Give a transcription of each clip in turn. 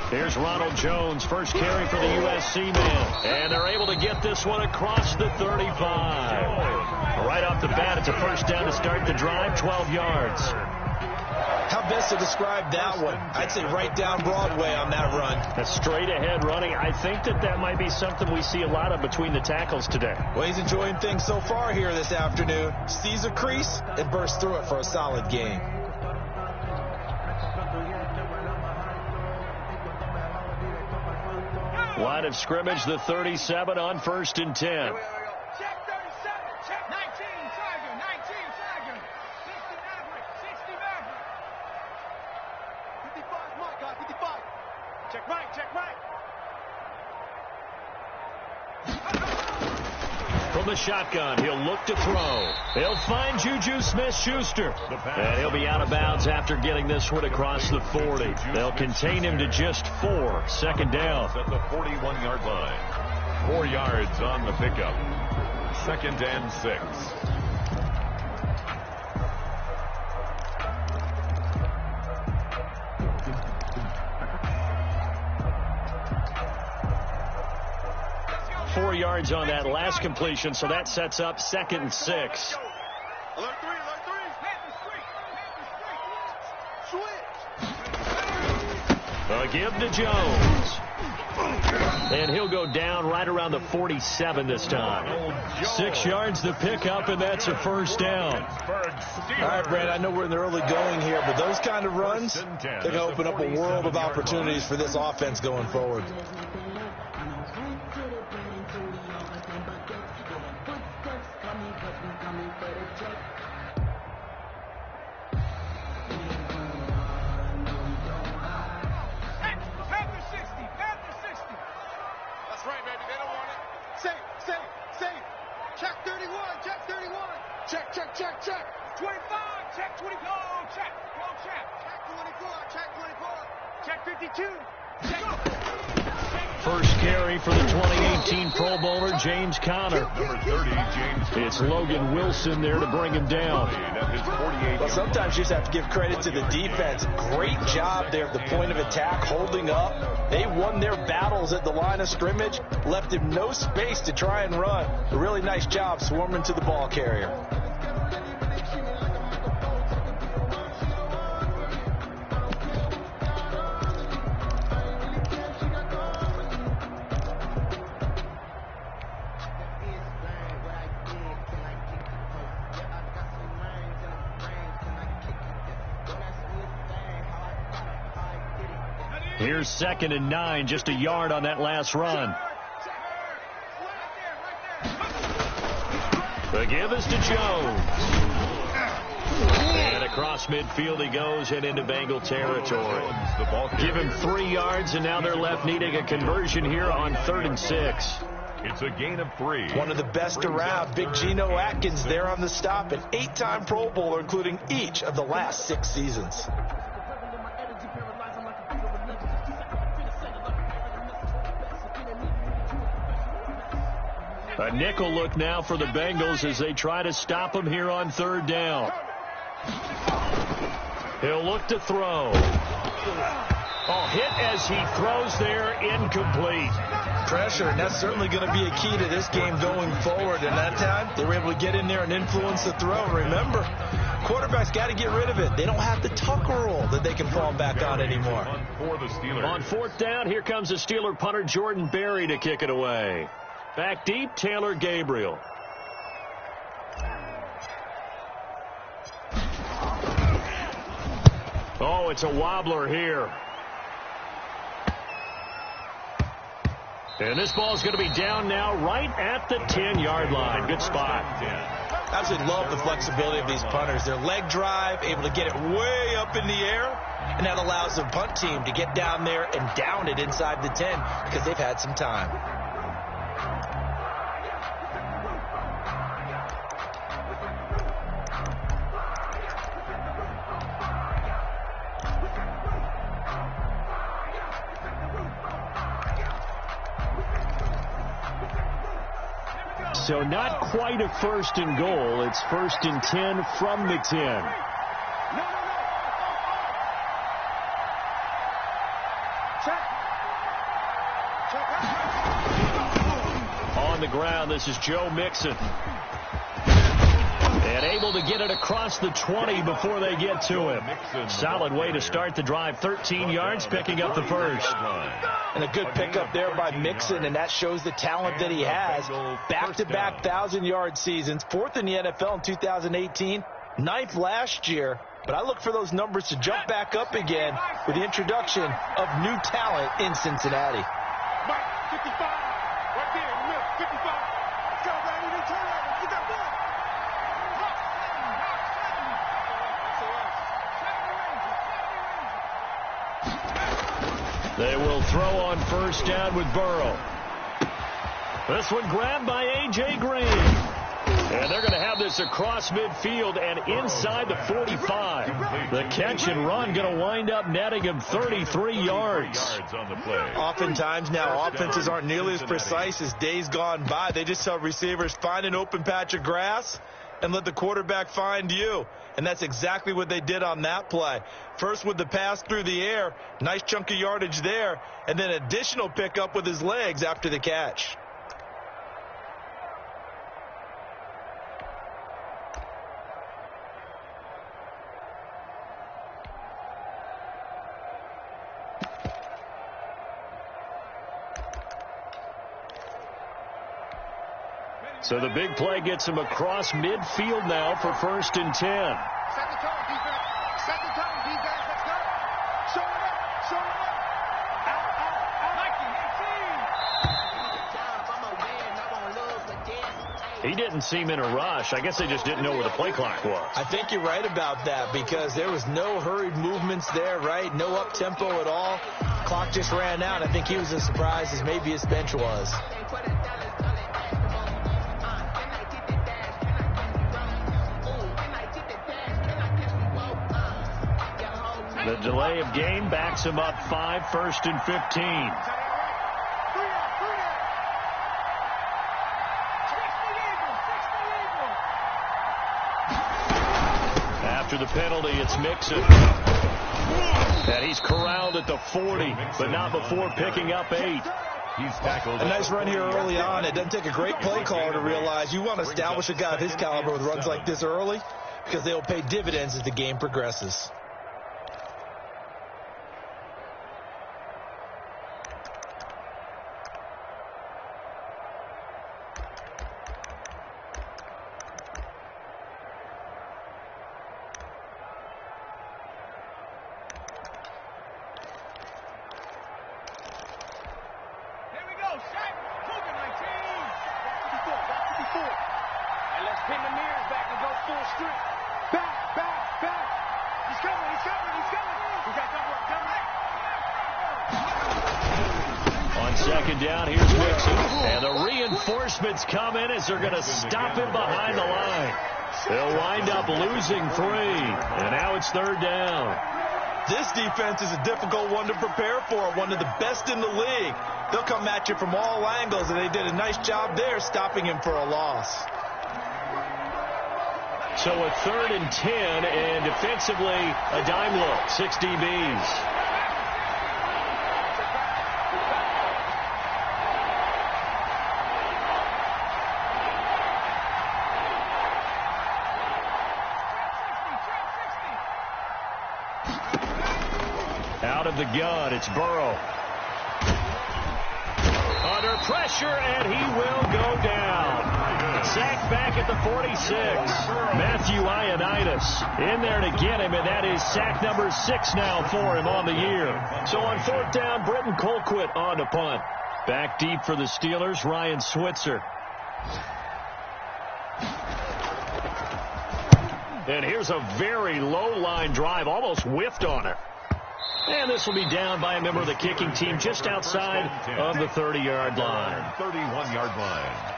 Here's Ronald Jones, first carry for the USC man. And they're able to get this one across the 35. Right off the bat, it's a first down to start the drive, 12 yards. How best to describe that one? I'd say right down Broadway on that run. A straight ahead running. I think that might be something we see a lot of between the tackles today. Well, he's enjoying things so far here this afternoon. Sees a crease and bursts through it for a solid gain. Line of scrimmage, the 37 on 1st and 10. Check 37, check 19, Tiger, 19, Tiger. 60 Maverick, 60 Maverick. 55, Mike, guys, 55. Check right. From the shotgun, he'll look to throw. He'll find Juju Smith-Schuster. And he'll be out of bounds after getting this one across the 40. They'll contain him to just 4. Second down. At the 41-yard line. 4 yards on the pickup. 2nd and 6. Four yards on that last completion, so that sets up 2nd and 6. Alert 3. A give to Jones. And he'll go down right around the 47 this time. 6 yards the pickup, and that's a first down. All right, Brad, I know we're in the early going here, but those kind of runs, they're going to open up a world of opportunities for this offense going forward. Check. 25, check 20. Go, check. Check 24. Check 52. First carry for the 2018 Pro Bowler, James Conner. Number 30, James. It's Logan Wilson there to bring him down. Well, sometimes you just have to give credit to the defense. Great job there at the point of attack, holding up. They won their battles at the line of scrimmage, left him no space to try and run. A really nice job swarming to the ball carrier. Here's 2nd and 9, just a yard on that last run. The give is to Jones. And across midfield he goes and into Bengal territory. Give him 3 yards, and now they're left needing a conversion here on 3rd and 6. It's a gain of 3. One of the best around, Big Geno Atkins there on the stop, an 8-time Pro Bowler, including each of the last 6 seasons. A nickel look now for the Bengals as they try to stop him here on 3rd down. He'll look to throw. Hit as he throws there, incomplete. Pressure, and that's certainly going to be a key to this game going forward. And that time, they were able to get in there and influence the throw. Remember, quarterbacks got to get rid of it. They don't have the tucker rule that they can fall back on anymore. On 4th down, here comes the Steeler punter Jordan Berry to kick it away. Back deep, Taylor Gabriel. Oh, it's a wobbler here. And this ball's going to be down now right at the 10-yard line. Good spot. Absolutely love the flexibility of these punters. Their leg drive, able to get it way up in the air, and that allows the punt team to get down there and down it inside the 10 because they've had some time. So not quite a first and goal. It's first and 10 from the 10. On the ground, this is Joe Mixon. And able to get it across the 20 before they get to him. Solid way to start the drive. 13 yards, picking up the first. And a good pickup there by Mixon, and that shows the talent that he has. Back-to-back 1,000-yard seasons, 4th in the NFL in 2018, 9th last year. But I look for those numbers to jump back up again with the introduction of new talent in Cincinnati. Mike, 55, right there, in the middle, 55. Let's go, man, we need turnover. Get that ball. They will throw on first down with Burrow. This one grabbed by A.J. Green. And they're going to have this across midfield and inside the 45. The catch and run going to wind up netting him 33 yards. Oftentimes now offenses aren't nearly as precise as days gone by. They just tell receivers, find an open patch of grass and let the quarterback find you. And that's exactly what they did on that play. First with the pass through the air, nice chunk of yardage there, and then additional pickup with his legs after the catch. So the big play gets him across midfield now for first and 10. Set the tone, defense. Set the tone, defense. Let's go. Show it up. Show it up. Out. He didn't seem in a rush. I guess they just didn't know where the play clock was. I think you're right about that because there was no hurried movements there, right? No up-tempo at all. Clock just ran out. I think he was as surprised as maybe his bench was. The delay of game backs him up 5, first and 15. After the penalty, it's Mixon. And he's corralled at the 40, but not before picking up 8. He's tackled. A nice run here early on. It doesn't take a great play caller to realize you want to establish a guy of his caliber with runs like this early because they will pay dividends as the game progresses. Second down, here's Mixon. And the reinforcements come in as they're going to stop him behind the line. They'll wind up losing 3. And now it's third down. This defense is a difficult one to prepare for, one of the best in the league. They'll come at you from all angles, and they did a nice job there stopping him for a loss. So a 3rd and 10, and defensively a dime look, 6 DBs. Out of the gun, it's Burrow. Under pressure, and he will go down. Sacked back at the 46. Matthew Ioannidis in there to get him, and that is sack number 6 now for him on the year. So on 4th down, Britton Colquitt on to punt. Back deep for the Steelers, Ryan Switzer. And here's a very low line drive, almost whiffed on her. And this will be down by a member of the kicking team just outside of the 30-yard line. 31-yard line.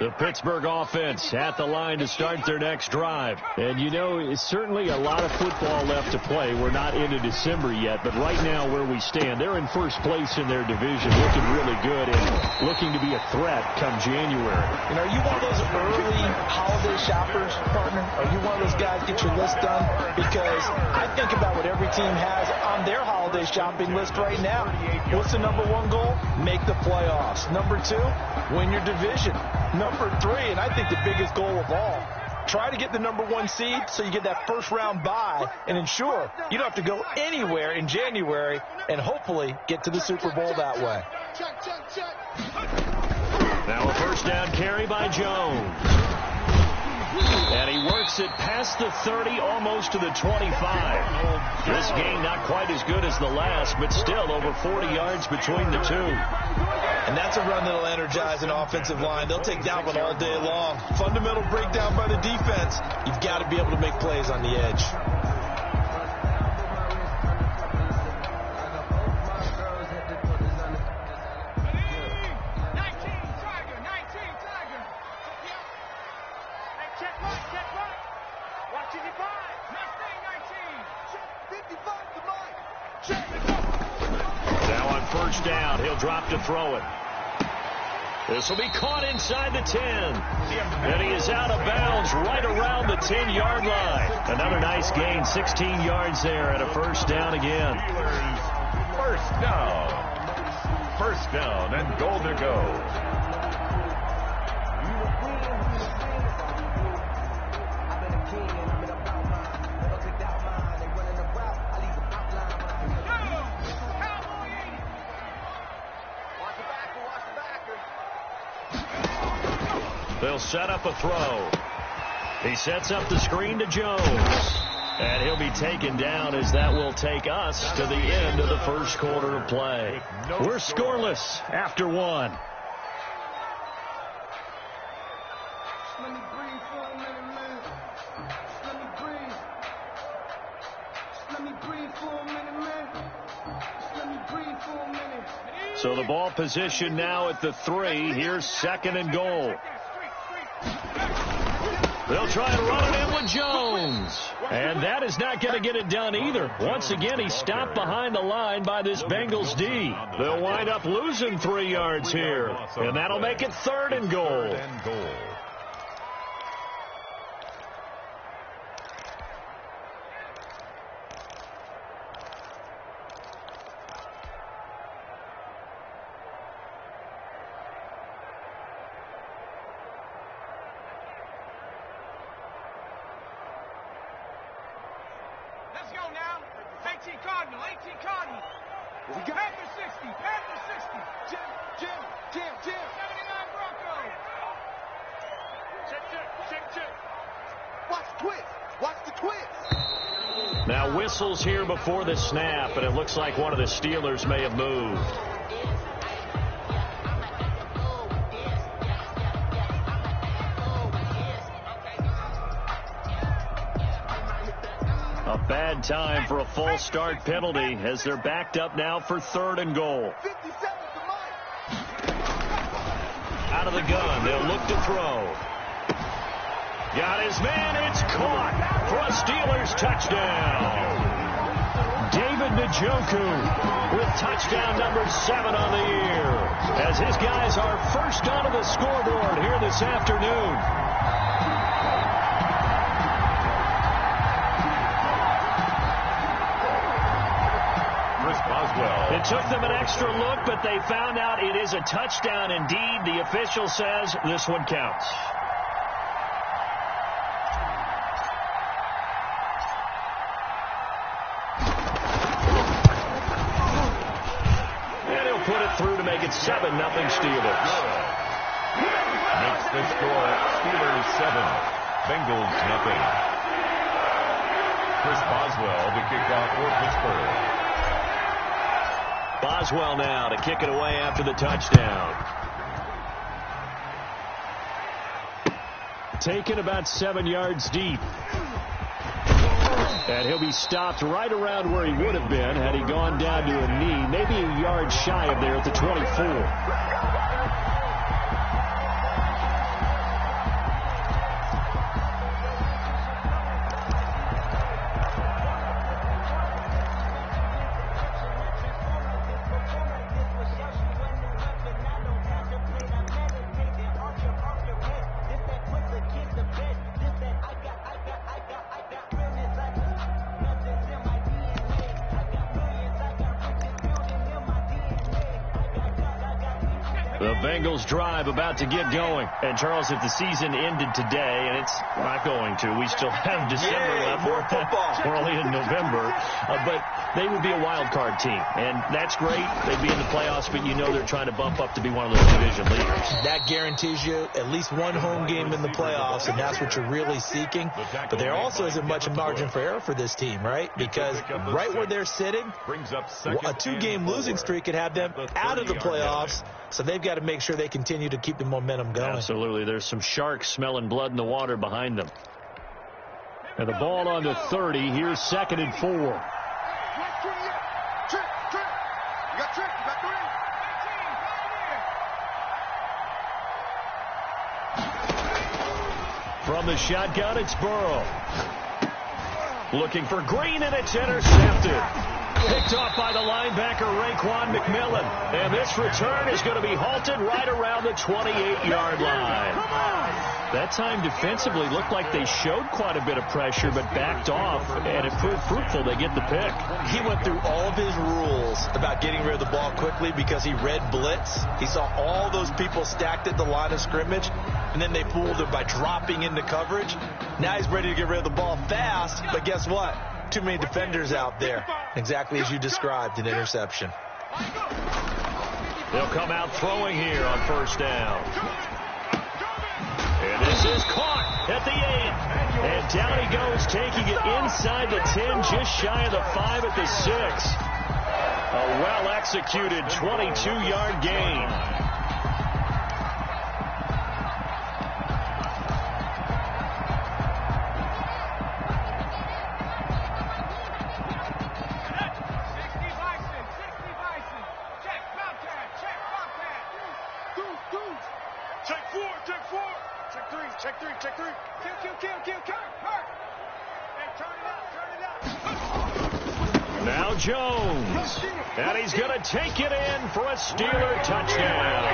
The Pittsburgh offense at the line to start their next drive. And, you know, it's certainly a lot of football left to play. We're not into December yet, but right now where we stand, they're in first place in their division, looking really good and looking to be a threat come January. And are you one of those early holiday shoppers, partner? Are you one of those guys get your list done? Because I think about what every team has on their holiday shopping list right now. What's the number one goal? Make the playoffs. Number two, win your division. Number three, and I think the biggest goal of all, try to get the number one seed so you get that first round bye and ensure you don't have to go anywhere in January and hopefully get to the Super Bowl that way. Now a first down carry by Jones. And he works it past the 30, almost to the 25. This game not quite as good as the last, but still over 40 yards between the two. And that's a run that'll energize an offensive line. They'll take that one all day long. Fundamental breakdown by the defense. You've got to be able to make plays on the edge. Now on first down, he'll drop to throw it. This will be caught inside the 10. And he is out of bounds right around the 10-yard line. Another nice gain, 16 yards there at a first down again. First down. First down and goal to go. They'll set up a throw. He sets up the screen to Jones. And he'll be taken down as that will take us to the end of the first quarter of play. We're scoreless after one. Let me breathe for a minute, man. Let me breathe. Let me breathe for a minute, man. Let me breathe for a minute. So the ball position now at the 3. Here's second and goal. They'll try and run it in with Jones. And that is not going to get it done either. Once again, he's stopped behind the line by this Bengals D. They'll wind up losing 3 yards here. And that'll make it third and goal. Let's go now. 18 Cardinal, 18 Cardinal. Panther 60, Panther 60. Jim. 79 Broncos. Check. Watch the twist. Watch the twist. Now whistles here before the snap, and it looks like one of the Steelers may have moved. A bad time for a false start penalty as they're backed up now for third and goal. 57 to Mike. Out of the gun, they'll look to throw. Got his man, it's caught for a Steelers touchdown. David Njoku with touchdown number 7 on the year as his guys are first onto the scoreboard here this afternoon. It took them an extra look, but they found out it is a touchdown indeed. The official says this one counts. make it 7-0 Steelers. Makes the score Steelers 7, Bengals 0. Chris Boswell to kick off for Pittsburgh. Boswell now to kick it away after the touchdown. Taken about 7 yards deep. And he'll be stopped right around where he would have been had he gone down to a knee, maybe a yard shy of there at the 24. The Bengals drive about to get going. And, Charles, if the season ended today, and it's not going to, we still have December left. More football. We're only in November. But they would be a wild card team. And that's great. They'd be in the playoffs, but you know they're trying to bump up to be one of those division leaders. That guarantees you at least one home game in the playoffs, and that's what you're really seeking. But there also isn't much margin for error for this team, right? Because right where they're sitting, a 2-game losing streak could have them out of the playoffs. So they've got to make sure they continue to keep the momentum going. Absolutely. There's some sharks smelling blood in the water behind them. And the ball on the 30. Here's 2nd and 4. From the shotgun, it's Burrow. Looking for Green, and it's intercepted. Picked off by the linebacker, Raekwon McMillan. And this return is going to be halted right around the 28-yard line. That time defensively looked like they showed quite a bit of pressure, but backed off, and it proved fruitful. They get the pick. He went through all of his rules about getting rid of the ball quickly because he read blitz. He saw all those people stacked at the line of scrimmage, and then they fooled him by dropping into coverage. Now he's ready to get rid of the ball fast, but guess what? Too many defenders out there. Exactly as you described, an interception. They'll come out throwing here on 1st down. And this is caught at the 8. And down he goes, taking it inside the 10, just shy of the 5 at the 6. A well-executed 22-yard gain. Now Jones, and he's going to take it in for a Steeler touchdown.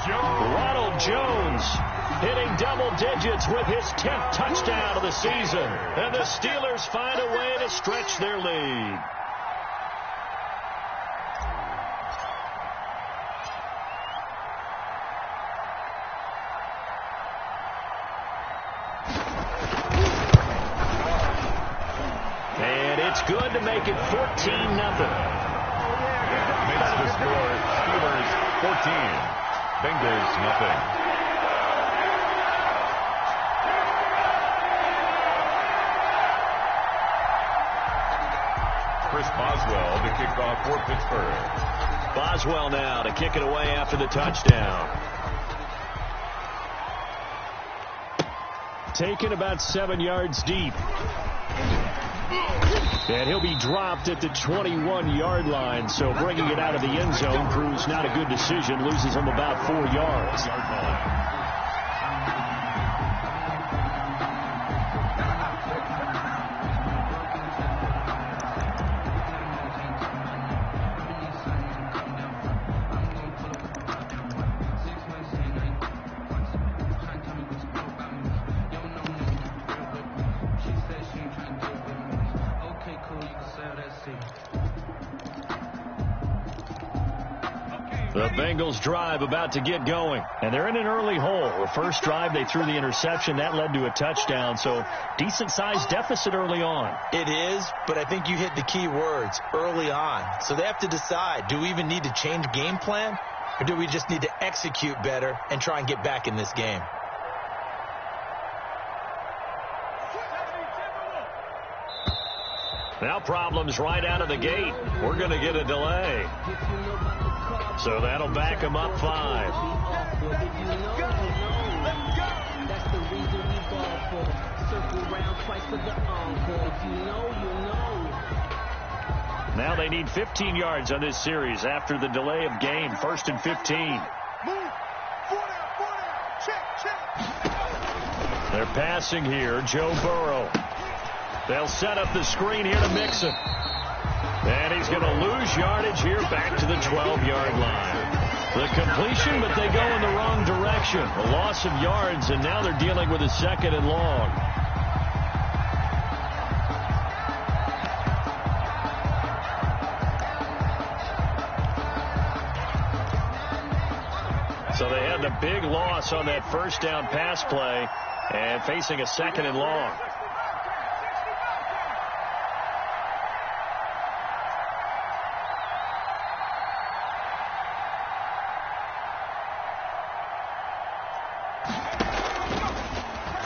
Ronald Jones hitting double digits with his 10th touchdown of the season. And the Steelers find a way to stretch their lead. Good to make it 14-0. Makes the score Steelers 14, Bengals 0. Chris Boswell to kick off for Pittsburgh. Boswell now to kick it away after the touchdown. Taken about 7 yards deep. And he'll be dropped at the 21-yard line, so bringing it out of the end zone proves not a good decision, loses him about 4 yards. The Bengals drive about to get going, and they're in an early hole. The first drive, they threw the interception. That led to a touchdown, so decent-sized deficit early on. It is, but I think you hit the key words, early on. So they have to decide, do we even need to change game plan? Or do we just need to execute better and try and get back in this game? Now problems right out of the gate. We're going to get a delay. So that'll back them up 5. Now they need 15 yards on this series after the delay of game. 1st and 15. They're passing here. Joe Burrow. They'll set up the screen here to Mixon. And he's going to lose yardage here back to the 12-yard line. The completion, but they go in the wrong direction. A loss of yards, and now they're dealing with a 2nd and long. So they had the big loss on that 1st down pass play and facing a 2nd and long.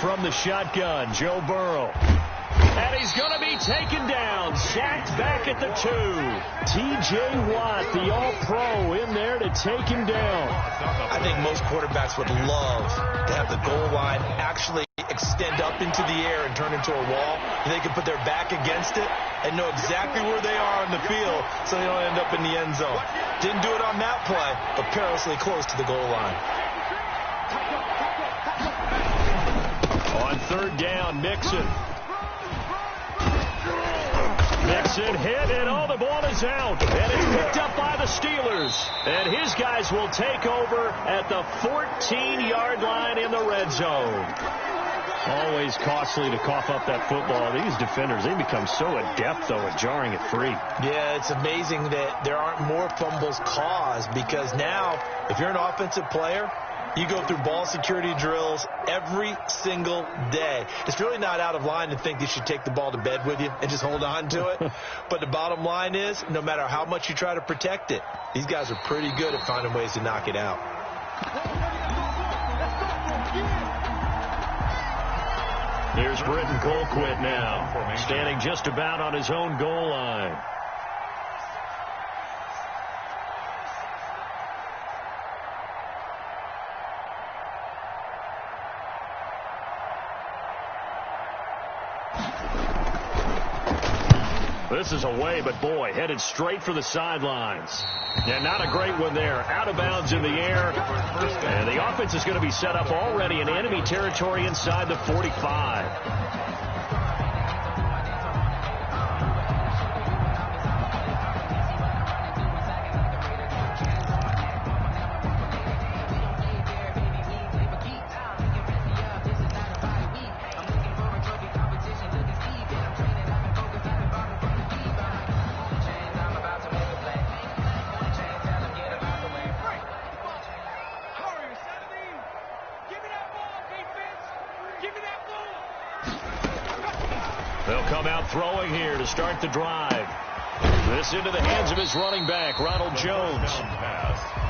From the shotgun, Joe Burrow. And he's going to be taken down, sacked back at the 2. T.J. Watt, the all-pro, in there to take him down. I think most quarterbacks would love to have the goal line actually extend up into the air and turn into a wall. They can put their back against it and know exactly where they are on the field so they don't end up in the end zone. Didn't do it on that play, but perilously close to the goal line. On 3rd down, Mixon. Mixon hit, and the ball is out. And it's picked up by the Steelers. And his guys will take over at the 14-yard line in the red zone. Always costly to cough up that football. These defenders, they become so adept, though, at jarring it free. Yeah, it's amazing that there aren't more fumbles caused, because now, if you're an offensive player, you go through ball security drills every single day. It's really not out of line to think you should take the ball to bed with you and just hold on to it. But the bottom line is, no matter how much you try to protect it, these guys are pretty good at finding ways to knock it out. Here's Britton Colquitt now, standing just about on his own goal line. This is away, but boy, headed straight for the sidelines. And not a great one there. Out of bounds in the air. And the offense is going to be set up already in enemy territory inside the 45. They'll come out throwing here to start the drive. This into the hands of his running back, Ronald Jones.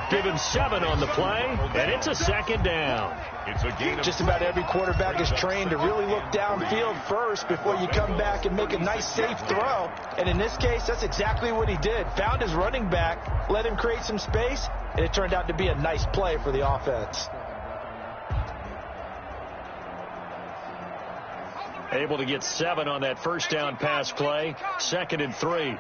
Give him 7 on the play, and it's a 2nd down. Just about every quarterback is trained to really look downfield first before you come back and make a nice, safe throw. And in this case, that's exactly what he did. Found his running back, let him create some space, and it turned out to be a nice play for the offense. Able to get 7 on that 1st down pass play. 2nd and 3.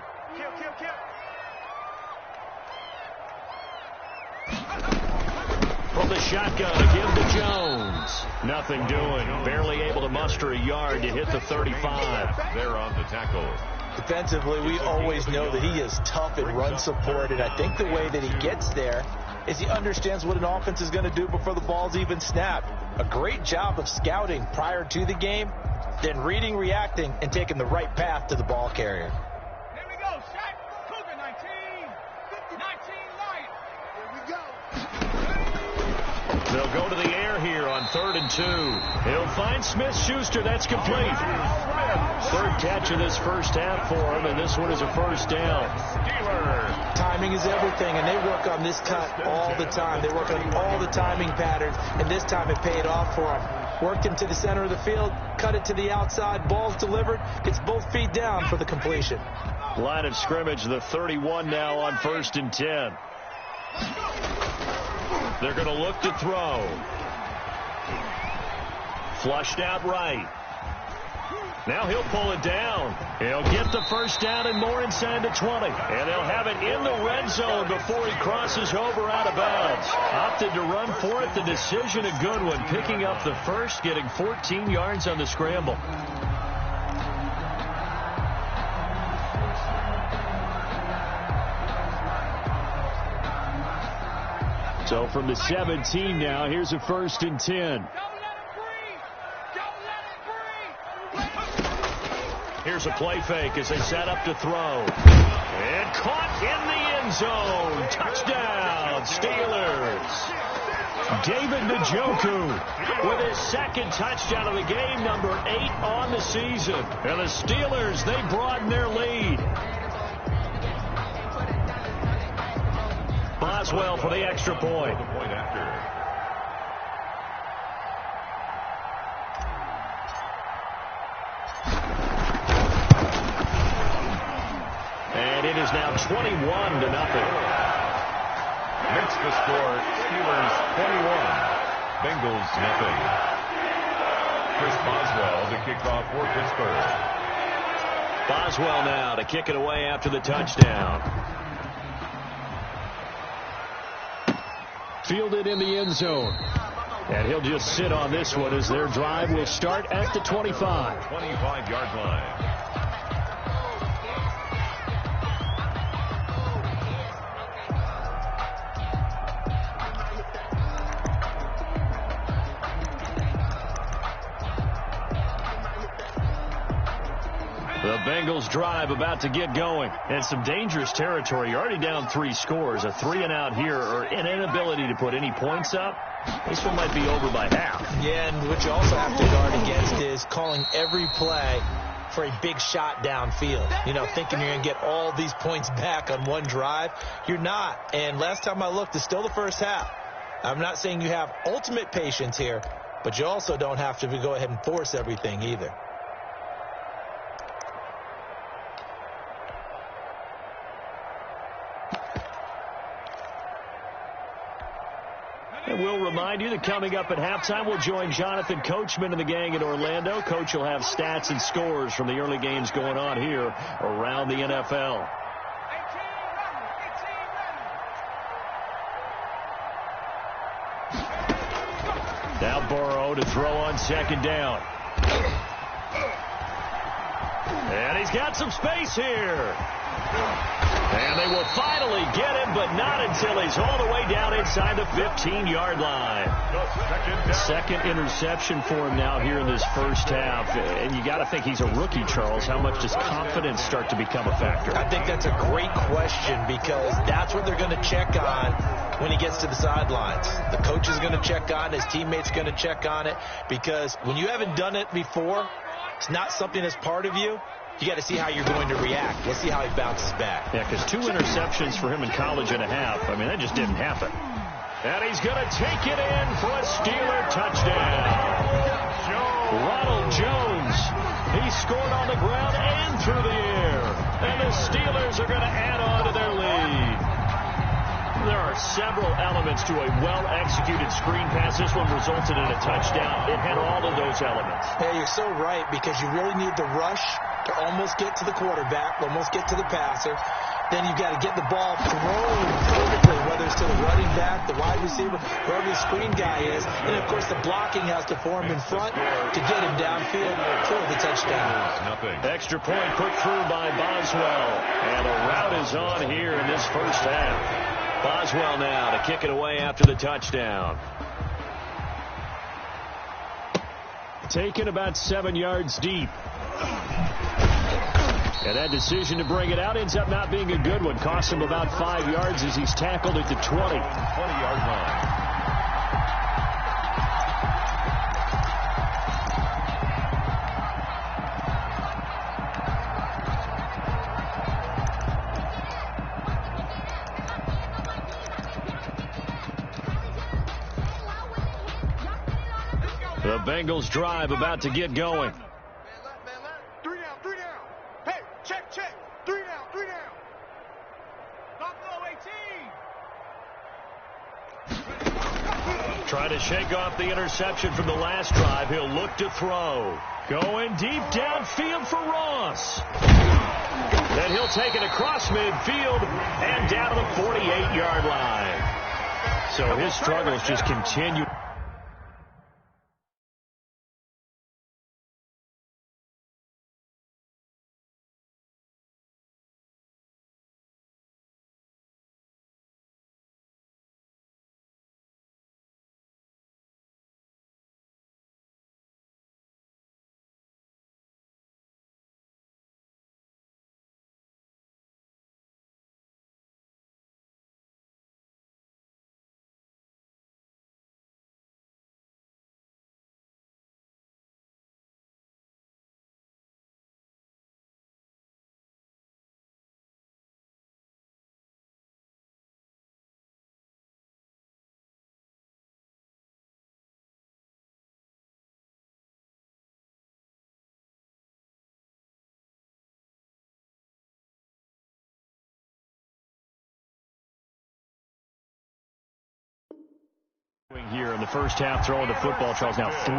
From the shotgun, again to Jones. Nothing doing. Barely able to muster a yard to hit the 35. They're on the tackle. Defensively, we always know that he is tough in run support, and I think the way that he gets there is he understands what an offense is going to do before the ball's even snapped. A great job of scouting prior to the game, then reading, reacting, and taking the right path to the ball carrier. Here we go, Shaq. Cougar 19. 19 Lions. Here we go. They'll go to the air here on 3rd 3rd and 2. He'll find Smith-Schuster. That's complete. Third catch of this first half for him, and this one is a first down. Timing is everything, and they work on this cut all the time. They work on all the timing patterns, and this time it paid off for them. Worked him to the center of the field, cut it to the outside, ball's delivered, gets both feet down for the completion. Line of scrimmage, the 31 now on 1st and 10. They're going to look to throw. Flushed out right. Now he'll pull it down. He'll get the first down and more inside the 20. And they'll have it in the red zone before he crosses over out of bounds. Opted to run for it. The decision a good one. Picking up the first, getting 14 yards on the scramble. So from the 17 now, here's a 1st and 10. Here's a play fake as they set up to throw. And caught in the end zone. Touchdown, Steelers. David Njoku with his second touchdown of the game, number 8 on the season. And the Steelers, they broaden their lead. Boswell for the extra point. And it is now 21-0. Makes the score Steelers 21, Bengals nothing. Chris Boswell to kick off for Pittsburgh. Boswell now to kick it away after the touchdown. Fielded in the end zone. And he'll just sit on this one as their drive will start at the 25. 25-yard line. The Bengals drive about to get going. And some dangerous territory. You're already down 3 scores. A 3-and-out here or an inability to put any points up. This one might be over by half. Yeah, and what you also have to guard against is calling every play for a big shot downfield. You know, thinking you're going to get all these points back on one drive. You're not. And last time I looked, it's still the first half. I'm not saying you have ultimate patience here, but you also don't have to go ahead and force everything either. And we'll remind you that coming up at halftime, we'll join Jonathan Coachman and the gang in Orlando. Coach will have stats and scores from the early games going on here around the NFL. Now Burrow to throw on 2nd down. And he's got some space here. And they will finally get him, but not until he's all the way down inside the 15-yard line. Second interception for him now here in this first half. And you got to think he's a rookie, Charles. How much does confidence start to become a factor? I think that's a great question because that's what they're going to check on when he gets to the sidelines. The coach is going to check on it. His teammates going to check on it because when you haven't done it before, it's not something that's part of you. You got to see how you're going to react. Let's see how he bounces back. Yeah, because 2 interceptions for him in college and a half. I mean, that just didn't happen. And he's going to take it in for a Steeler touchdown. Ronald Jones. He scored on the ground and through the air. And the Steelers are going to add on to their lead. There are several elements to a well-executed screen pass. This one resulted in a touchdown. It had all of those elements. Yeah, you're so right because you really need the rush to almost get to the quarterback, almost get to the passer. Then you've got to get the ball thrown perfectly, whether it's to the running back, the wide receiver, wherever the screen guy is. And, of course, the blocking has to form in front to get him downfield for the touchdown. Extra point put through by Boswell. And a route is on here in this first half. Boswell now to kick it away after the touchdown. Taken about 7 yards deep. And that decision to bring it out ends up not being a good one. Cost him about 5 yards as he's tackled at the 20. 20-yard line. Bengals drive about to get going. Three down. Hey, check. 3 down. Buffalo 18. Trying to shake off the interception from the last drive. He'll look to throw. Going deep downfield for Ross. Then he'll take it across midfield and down to the 48-yard line. So his struggles just continue. Here in the first half, throwing the football, Charles. Now 3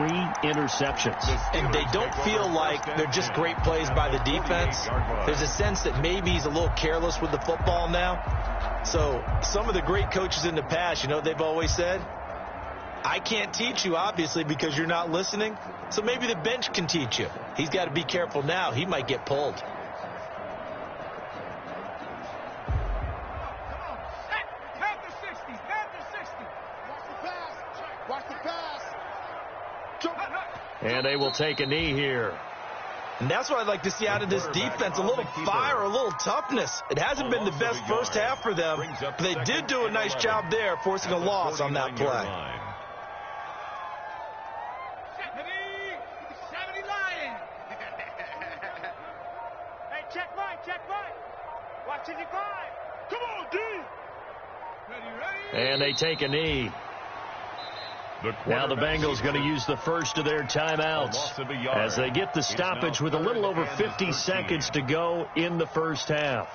interceptions. And they don't feel like they're just great plays by the defense. There's a sense that maybe he's a little careless with the football now. So some of the great coaches in the past, they've always said, I can't teach you, obviously, because you're not listening. So maybe the bench can teach you. He's got to be careful now. He might get pulled. And they will take a knee here. And that's what I'd like to see out of this defense, a little fire, a little toughness. It hasn't been the best first half for them, but they did do a nice job there, forcing a loss on that play. 70 Lions. Hey, check right. Watch as he flies. Come on, D. Ready. And they take a knee. Now the Bengals going to use the first of their timeouts as they get the stoppage with a little over 50 seconds to go in the first half.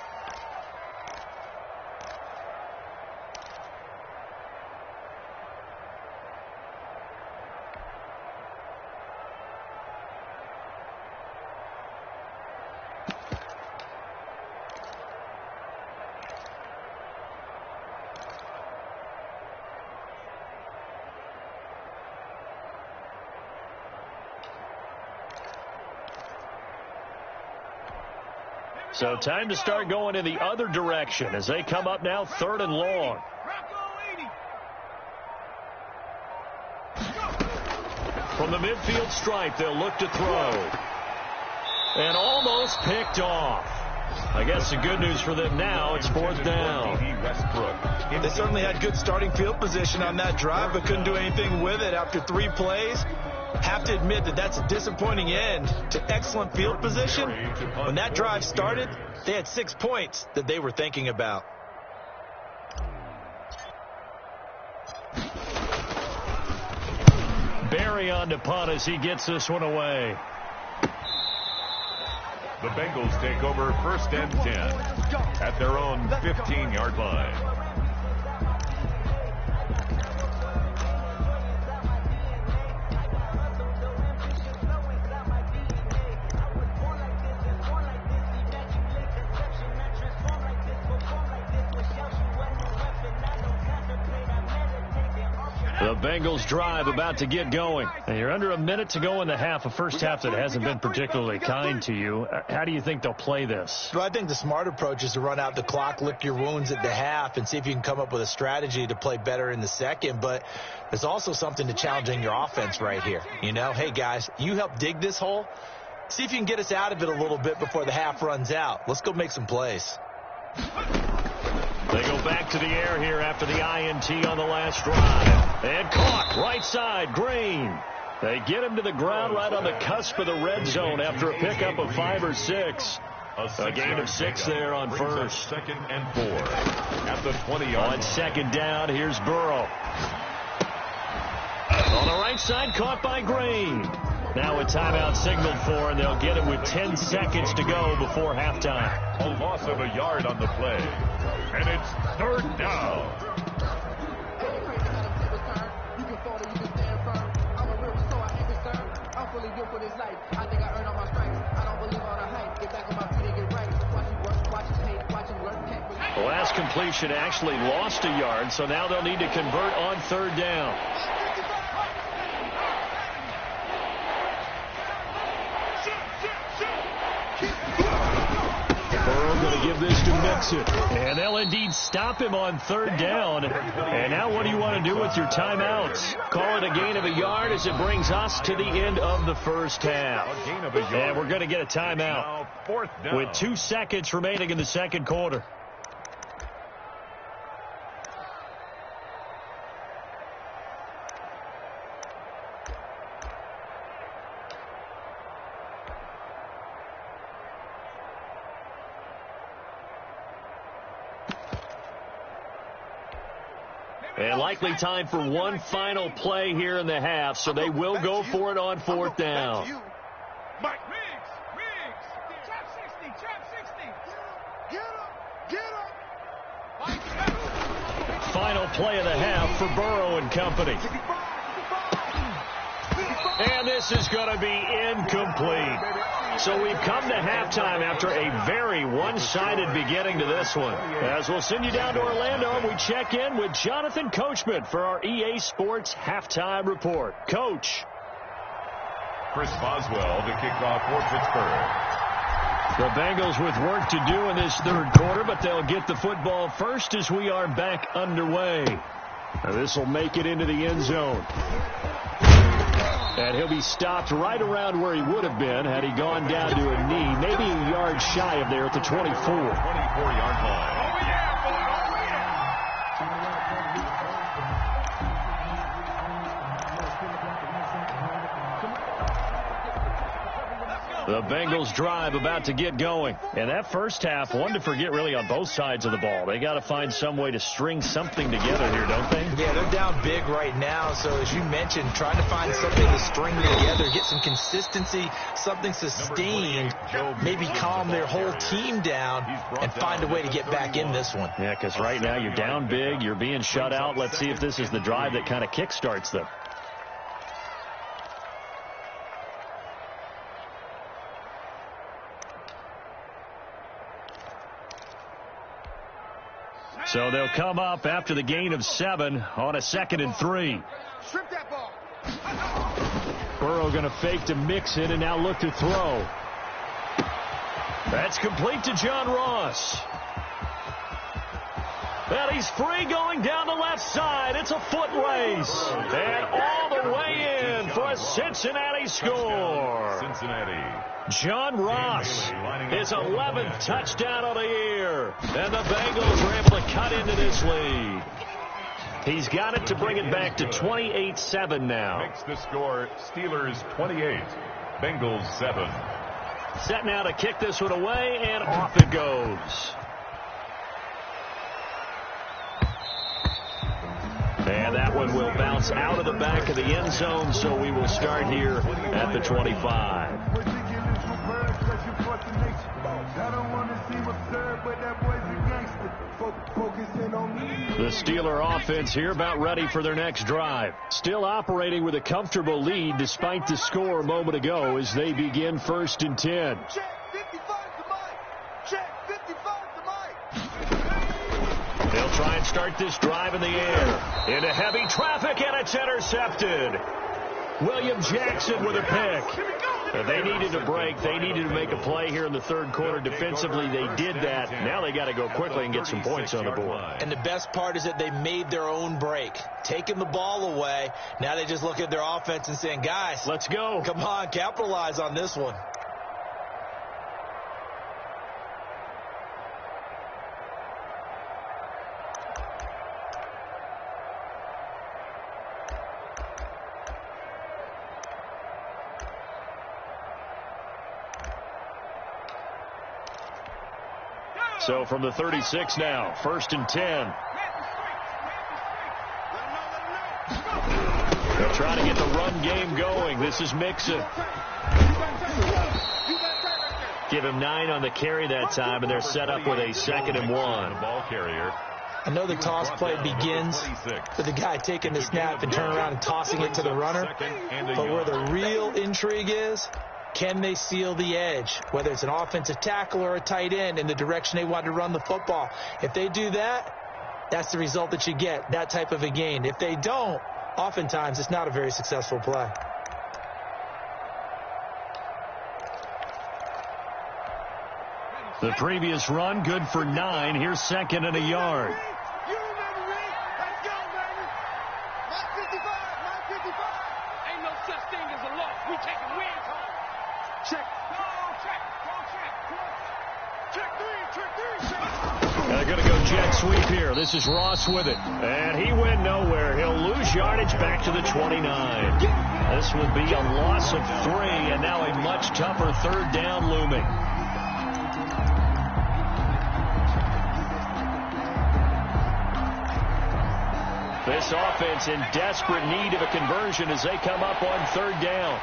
So time to start going in the other direction as they come up now 3rd and long. From the midfield stripe, they'll look to throw. And almost picked off. I guess the good news for them now, it's 4th down. They certainly had good starting field position on that drive, but couldn't do anything with it after 3 plays. Have to admit that that's a disappointing end to excellent field position. When that drive started, they had 6 points that they were thinking about. Barry on to punt as he gets this one away. The Bengals take over 1st and 10 at their own 15-yard line. The Bengals drive about to get going. And you're under a minute to go in the half, a first half that hasn't been particularly kind to you. How do you think they'll play this? Well, I think the smart approach is to run out the clock, lick your wounds at the half, and see if you can come up with a strategy to play better in the second. But there's also something to challenging your offense right here. Hey, guys, you help dig this hole. See if you can get us out of it a little bit before the half runs out. Let's go make some plays. They go back to the air here after the INT on the last drive. And caught right side, Green. They get him to the ground right on the cusp of the red zone after a pickup of 5 or 6. A gain of 6 there on first. 2nd and 4 at the 20-yard line. On 2nd down, here's Burrow. On the right side, caught by Green. Now a timeout signaled for, and they'll get it with 10 seconds to go before halftime. A loss of a yard on the play. And it's third down. The last completion actually lost a yard, so now they'll need to convert on third down. Burrow going to give this to Mixon. And they'll indeed stop him on third down. And now what do you want to do with your timeouts? Call it a gain of a yard as it brings us to the end of the first half. And we're going to get a timeout with 2 seconds remaining in the second quarter. And likely time for one final play here in the half, so they will go for it on fourth down. Mike Riggs, trap 60, get up. Final play of the half for Burrow and company. And this is going to be incomplete. So we've come to halftime after a very one-sided beginning to this one. As we'll send you down to Orlando, we check in with Jonathan Coachman for our EA Sports Halftime Report. Coach. Chris Boswell to kick off for Pittsburgh. The Bengals with work to do in this third quarter, but they'll get the football first as we are back underway. This will make it into the end zone. And he'll be stopped right around where he would have been had he gone down to a knee, maybe a yard shy of there at the 24. 24-yard line. The Bengals drive about to get going. And that first half, one to forget really on both sides of the ball. They got to find some way to string something together here, don't they? Yeah, they're down big right now. So as you mentioned, trying to find something to string together, get some consistency, something sustained, maybe calm their whole team down and find a way to get back in this one. Yeah, because right now you're down big, you're being shut out. Let's see if this is the drive that kind of kickstarts them. So they'll come up after the gain of 7 on a 2nd and 3. Strip that ball. Burrow going to fake to Mixon and now look to throw. That's complete to John Ross. And he's free going down the left side. It's a foot race. And all the way in for a Cincinnati score. Cincinnati. John Ross, his 11th touchdown of the year. And the Bengals are able to cut into this lead. He's got it to bring it back to 28-7 now. Makes the score Steelers 28, Bengals 7. Set now to kick this one away, and off it goes. And that one will bounce out of the back of the end zone, so we will start here at the 25. The Steeler offense here about ready for their next drive. Still operating with a comfortable lead despite the score a moment ago as they begin 1st and 10. Check 55 to Mike. Check 55 to Mike. They'll try and start this drive in the air. Into heavy traffic, and it's intercepted. William Jackson with a pick. They needed a break. They needed to make a play here in the third quarter. Defensively, they did that. Now they got to go quickly and get some points on the board. And the best part is that they made their own break, taking the ball away. Now they just look at their offense and saying, guys, let's go. Come on, capitalize on this one. So from the 36 now, 1st and 10. They'll try to get the run game going. This is Mixon. Give him 9 on the carry that time, and they're set up with a 2nd and 1. Ball carrier. I know the toss play begins with the guy taking the snap and turning around and tossing it to the runner. But where the real intrigue is, can they seal the edge? Whether it's an offensive tackle or a tight end in the direction they want to run the football. If they do that, that's the result that you get, that type of a gain. If they don't, oftentimes it's not a very successful play. The previous run, good for 9. Here's 2nd and a yard. You remember me? Let's go, baby. 955. Ain't no such thing as a loss. We taking wins home. Check. Go check. And they're going to go jet sweep here. This is Ross with it. And he went nowhere. He'll lose yardage back to the 29. This will be a loss of 3, and now a much tougher 3rd down looming. This offense in desperate need of a conversion as they come up on 3rd down.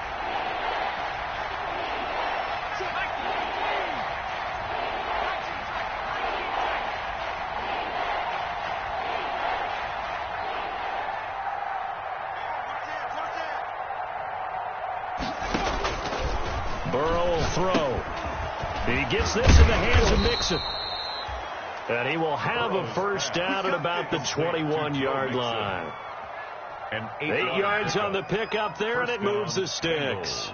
Burrow will throw. He gets this in the hands of Mixon. And he will have a 1st down at about the 21-yard line. 8 yards on the pickup there, and it moves the sticks.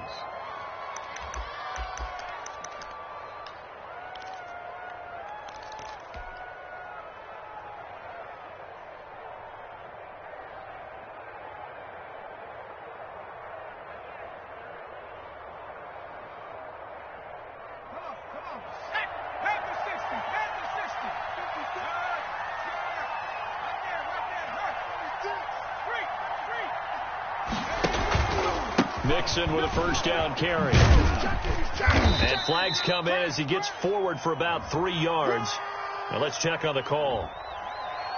Mixon with a 1st down carry. And flags come in as he gets forward for about 3 yards. Now let's check on the call.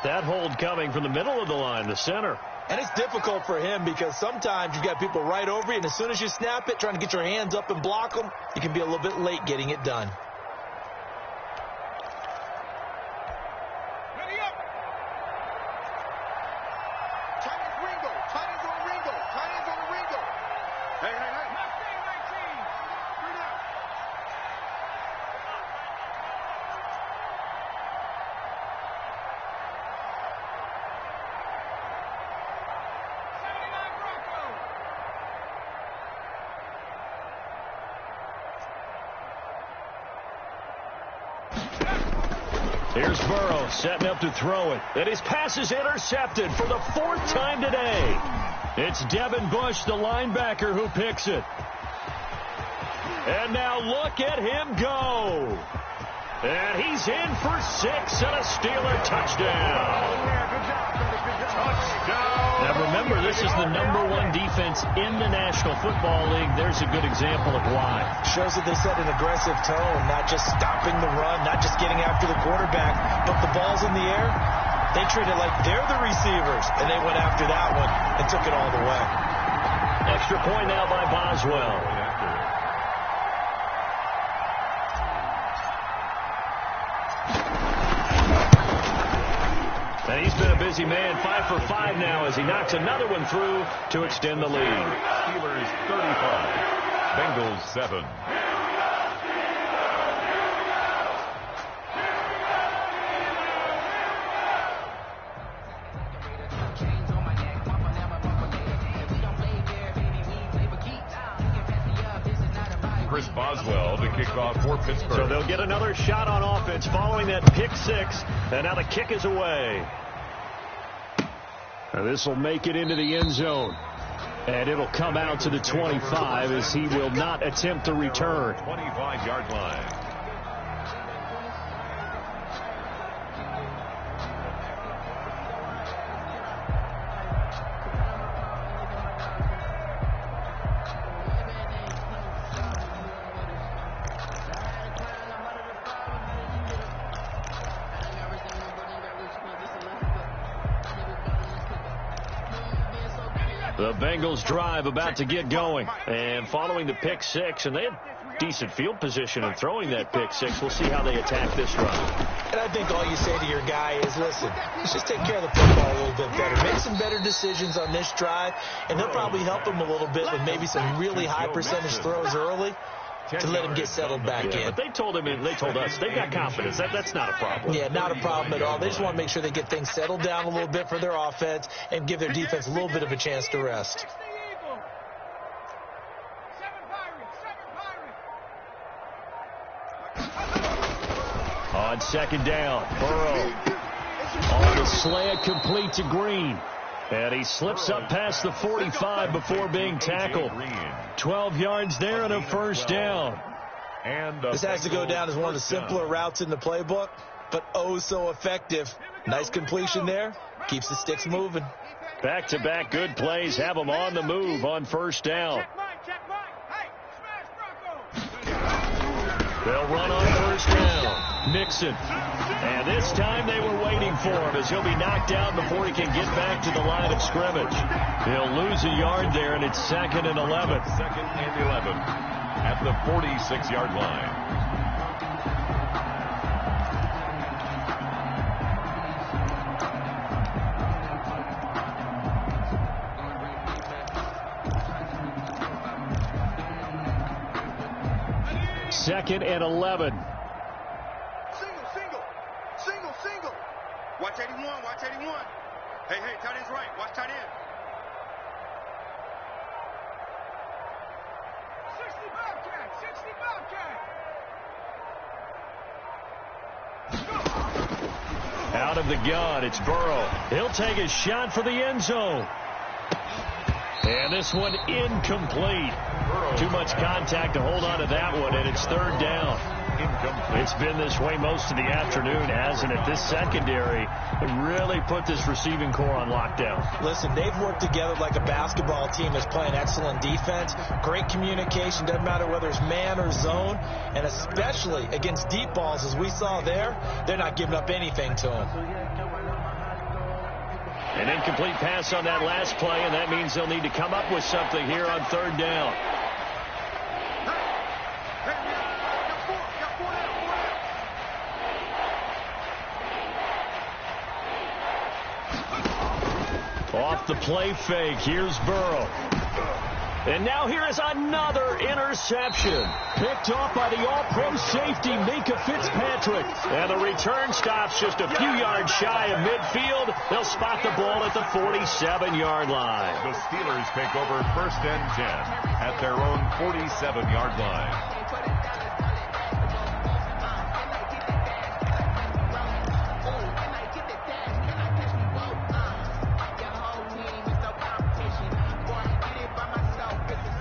That hold coming from the middle of the line, the center. And it's difficult for him because sometimes you've got people right over you, and as soon as you snap it, trying to get your hands up and block them, you can be a little bit late getting it done. Here's Burrow setting up to throw it. And his pass is intercepted for the 4th time today. It's Devin Bush, the linebacker, who picks it. And now look at him go. And he's in for 6 and a Steeler touchdown. Now remember, this is the #1 defense in the National Football League. There's a good example of why. Shows that they set an aggressive tone, not just stopping the run, not just getting after the quarterback, but the ball's in the air. They treat it like they're the receivers, and they went after that one and took it all the way. Extra point now by Boswell. And he's been a busy man, 5 for 5 now as he knocks another one through to extend the lead. Steelers 35, Bengals 7. Chris Boswell to kick off for Pittsburgh. So they'll get another shot on offense following that pick 6. And now the kick is away. And this will make it into the end zone. And it'll come out to the 25 as he will not attempt to return. 25-yard line. The Bengals drive about to get going. And following the pick six, and they had decent field position in throwing that pick six. We'll see how they attack this drive. And I think all you say to your guy is, listen, let's just take care of the football a little bit better. Make some better decisions on this drive, and he'll probably help him a little bit with maybe some really high percentage throws early to let him get settled back in. But they told him, and they told us, they've got confidence. That's not a problem. Yeah, not a problem at all. They just want to make sure they get things settled down a little bit for their offense and give their defense a little bit of a chance to rest. On second down, Burrow on the slant, complete to Green. And he slips up past the 45 before being tackled. 12 yards there and a first down. This has to go down as one of the simpler routes in the playbook, but oh so effective. Nice completion there. Keeps the sticks moving. Back-to-back good plays have them on the move on first down. They'll run on first down. Nixon. And this time they were waiting for him as he'll be knocked down before he can get back to the line of scrimmage. He'll lose a yard there, and it's 2nd and 11. 2nd and 11 at the 46-yard line. Second and 11. Single. Watch 81, watch 81. Hey, tight end's right. Watch tight end. 60 Bobcat. Out of the gun, it's Burrow. He'll take a shot for the end zone. And this one incomplete. Too much contact to hold on to that one, and it's 3rd down. It's been this way most of the afternoon, hasn't it? This secondary really put this receiving core on lockdown. Listen, they've worked together like a basketball team that's playing excellent defense. Great communication, doesn't matter whether it's man or zone, and especially against deep balls, as we saw there, they're not giving up anything to them. An incomplete pass on that last play, and that means they'll need to come up with something here on 3rd down. Off the play fake, here's Burrow. And now here is another interception. Picked off by the all-pro safety, Minka Fitzpatrick. And the return stops just a few yards shy of midfield. They'll spot the ball at the 47-yard line. The Steelers take over 1st and 10 at their own 47-yard line.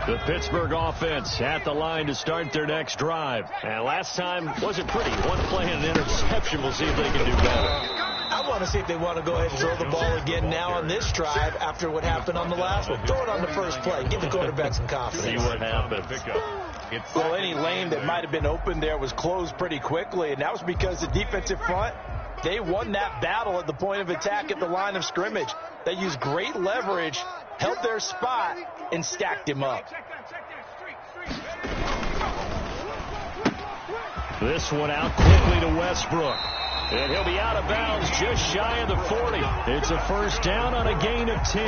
The Pittsburgh offense at the line to start their next drive. And last time wasn't pretty. One play and an interception. We'll see if they can do better. I want to see if they want to go ahead and throw the ball again now on this drive after what happened on the last one. Throw it on the first play. Give the quarterback some confidence. See what happens. Well, any lane that might have been open there was closed pretty quickly, and that was because the defensive front, they won that battle at the point of attack at the line of scrimmage. They used great leverage, held their spot, and stacked him up. This one out quickly to Westbrook. And he'll be out of bounds just shy of the 40. It's a first down on a gain of 10.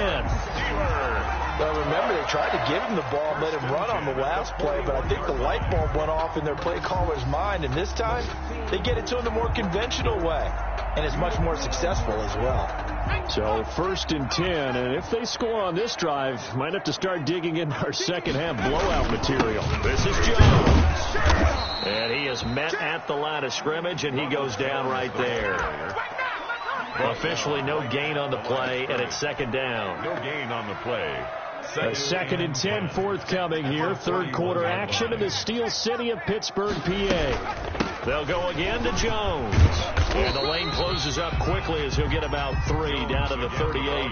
Well, remember, they tried to give him the ball and let him run on the last play, but I think the light bulb went off in their play caller's mind, and this time they get it to him the more conventional way, and it's much more successful as well. So 1st and 10, and if they score on this drive, might have to start digging in our second half blowout material. This is Jones. And he is met at the line of scrimmage, and he goes down right there. Officially no gain on the play, and it's 2nd down. No gain on the play. A 2nd and 10 forthcoming here. 3rd quarter action in the Steel City of Pittsburgh, PA. They'll go again to Jones. And the lane closes up quickly as he'll get about 3 down to the 38.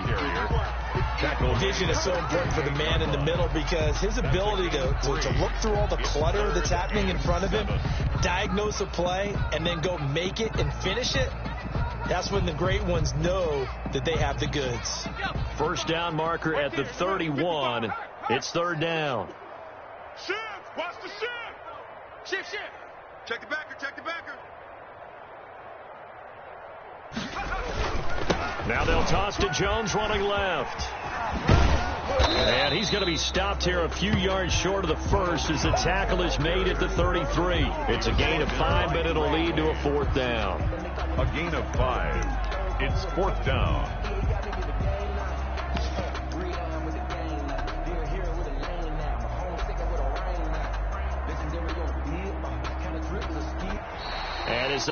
Vision is so important for the man in the middle because his ability to look through all the clutter that's happening in front of him, diagnose a play, and then go make it and finish it, That's when the great ones know that they have the goods. First down marker at the 31. It's third down. Shift! Watch the shift! Shift, shift! Check the backer, check the backer. Now they'll toss to Jones running left. And he's going to be stopped here a few yards short of the first as the tackle is made at the 33. It's a gain of 5, but it'll lead to a fourth down. A gain of 5. It's fourth down. And as